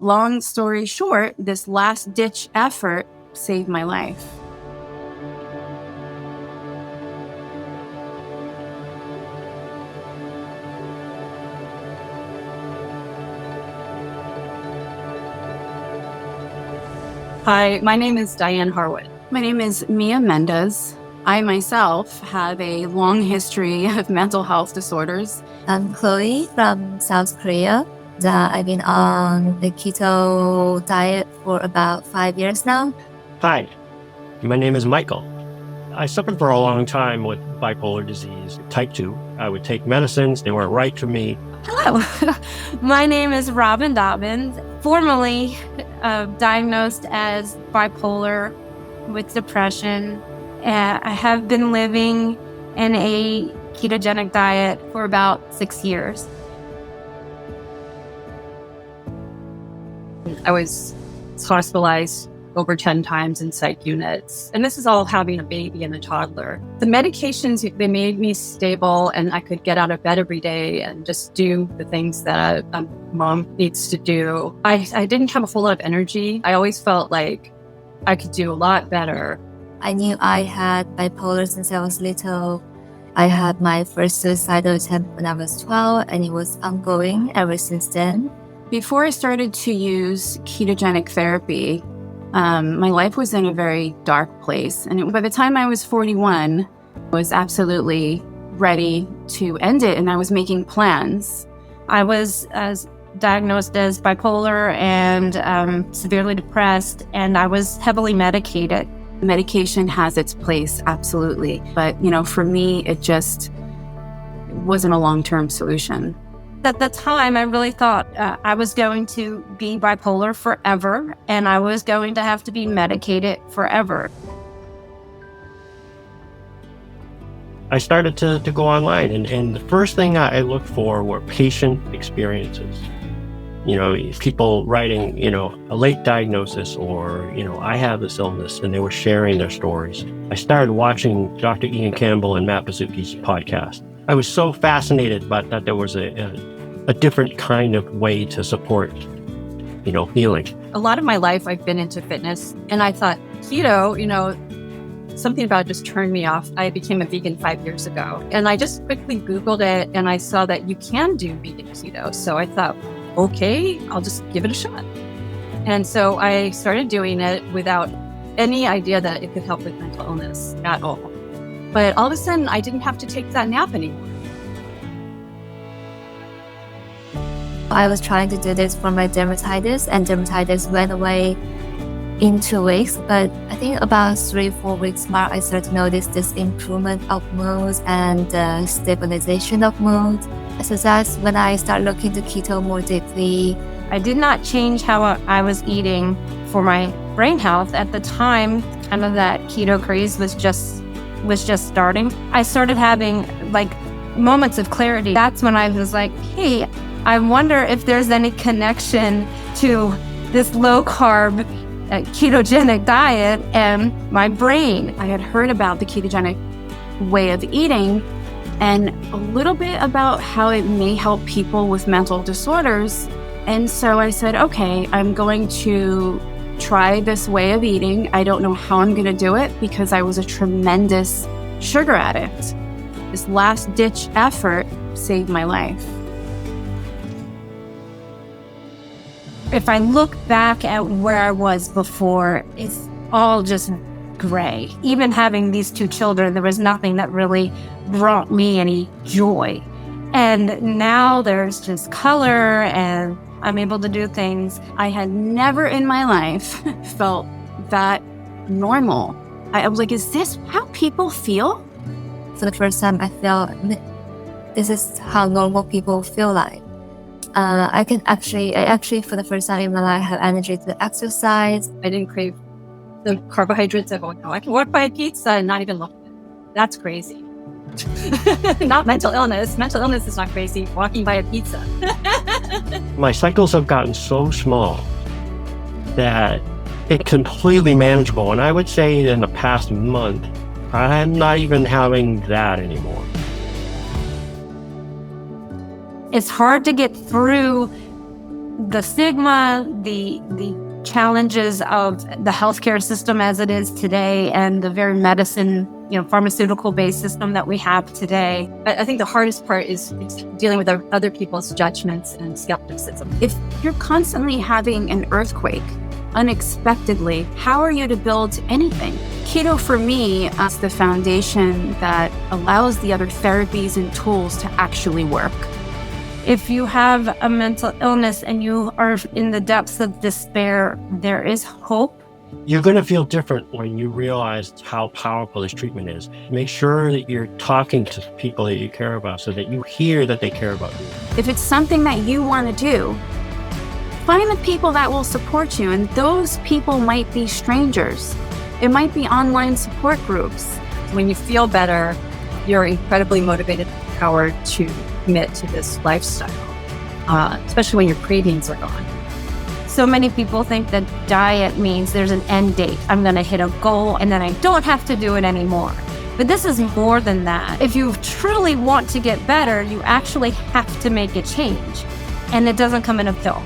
Long story short, this last-ditch effort saved my life. Hi, my name is Dyane Harwood. My name is Mendez. I myself have a long history of mental health disorders. I'm Chloe from South Korea. I've been on the keto diet for about 5 years now. Hi, my name is Michael. I suffered for a long time with bipolar disease, type 2. I would take medicines, they weren't right for me. Hello, my name is Robyn Dobbins, formerly diagnosed as bipolar with depression. I have been living in a ketogenic diet for about 6 years. I was hospitalized over 10 times in psych units. And this is all having a baby and a toddler. The medications, they made me stable and I could get out of bed every day and just do the things that a mom needs to do. I didn't have a whole lot of energy. I always felt like I could do a lot better. I knew I had bipolar since I was little. I had my first suicidal attempt when I was 12, and it was ongoing ever since then. Before I started to use ketogenic therapy, my life was in a very dark place. And by the time I was 41, I was absolutely ready to end it, and I was making plans. I was diagnosed as bipolar and severely depressed, and I was heavily medicated. Medication has its place, absolutely. But, for me, it just wasn't a long-term solution. At the time, I really thought I was going to be bipolar forever, and I was going to have to be medicated forever. I started to go online, and the first thing I looked for were patient experiences. People writing, a late diagnosis or, I have this illness, and they were sharing their stories. I started watching Dr. Ian Campbell and Matt Bazzucchi's podcast. I was so fascinated by that there was a different kind of way to support, healing. A lot of my life, I've been into fitness, and I thought keto, something about it just turned me off. I became a vegan 5 years ago, and I just quickly Googled it, and I saw that you can do vegan keto. So I thought, okay, I'll just give it a shot. And so I started doing it without any idea that it could help with mental illness at all. But all of a sudden, I didn't have to take that nap anymore. I was trying to do this for my dermatitis, and dermatitis went away in 2 weeks. But I think about 3-4 weeks mark, I started to notice this improvement of mood and stabilization of mood. So that's when I started looking to keto more deeply. I did not change how I was eating for my brain health. At the time, kind of that keto craze was just starting. I started having moments of clarity. That's when I was like, hey, I wonder if there's any connection to this low-carb ketogenic diet and my brain. I had heard about the ketogenic way of eating and a little bit about how it may help people with mental disorders. And so I said, okay, I'm going to try this way of eating. I don't know how I'm going to do it because I was a tremendous sugar addict. This last-ditch effort saved my life. If I look back at where I was before, it's all just gray. Even having these 2 children, there was nothing that really brought me any joy. And now there's just color and I'm able to do things. I had never in my life felt that normal. I was like, is this how people feel? For the first time, I felt this is how normal people feel like. I actually, for the first time in my life, have energy to exercise. I didn't crave the carbohydrates. I can walk by a pizza and not even look at it. That's crazy. Not mental illness. Mental illness is not crazy. Walking by a pizza. My cycles have gotten so small that it's completely manageable. And I would say in the past month, I'm not even having that anymore. It's hard to get through the stigma, the challenges of the healthcare system as it is today, and the very pharmaceutical-based system that we have today. I think the hardest part is dealing with other people's judgments and skepticism. If you're constantly having an earthquake unexpectedly, how are you to build anything? Keto for me is the foundation that allows the other therapies and tools to actually work. If you have a mental illness and you are in the depths of despair, there is hope. You're going to feel different when you realize how powerful this treatment is. Make sure that you're talking to people that you care about so that you hear that they care about you. If it's something that you want to do, find the people that will support you, and those people might be strangers. It might be online support groups. When you feel better, you're incredibly motivated and empowered to commit to this lifestyle, especially when your cravings are gone. So many people think that diet means there's an end date. I'm going to hit a goal and then I don't have to do it anymore. But this is more than that. If you truly want to get better, you actually have to make a change. And it doesn't come in a pill.